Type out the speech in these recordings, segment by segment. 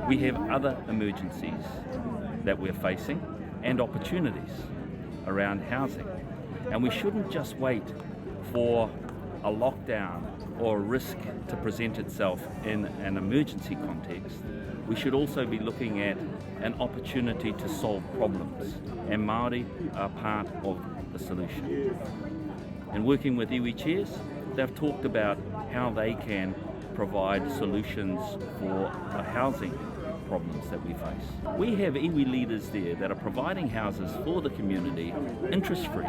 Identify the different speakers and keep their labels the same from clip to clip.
Speaker 1: We have other emergencies that we're facing and opportunities around housing. And we shouldn't just wait for a lockdown or a risk to present itself in an emergency context. We should also be looking at an opportunity to solve problems, and Māori are part of the solution. And working with iwi chairs, they've talked about how they can provide solutions for the housing problems that we face. We have iwi leaders there that are providing houses for the community, interest-free,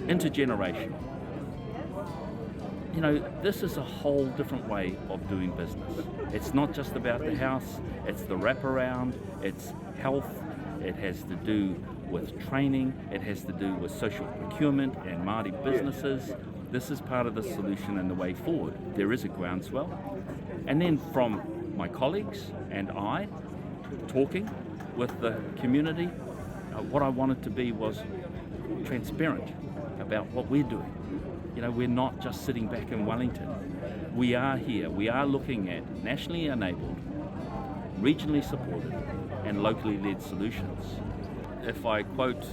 Speaker 1: intergenerational. You know, this is a whole different way of doing business. It's not just about the house, it's the wraparound, it's health, it has to do with training, it has to do with social procurement and Māori businesses. This is part of the solution and the way forward. There is a groundswell. And then from my colleagues and I talking with the community, what I wanted to be was transparent about what we're doing. You know, we're not just sitting back in Wellington. We are here. We are looking at nationally enabled, regionally supported, and locally led solutions. If I quote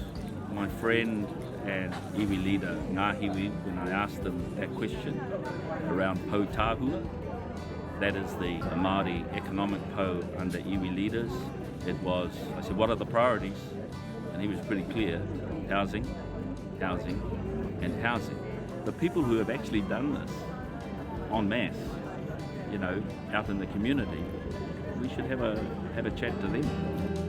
Speaker 1: my friend and iwi leader Ngāhiwi when I asked them that question around Pou Tāhua, that is the Māori economic pou under iwi leaders, it was, I said, what are the priorities? And he was pretty clear: housing, housing, and housing. The people who have actually done this en masse, you know, out in the community, we should have a chat to them.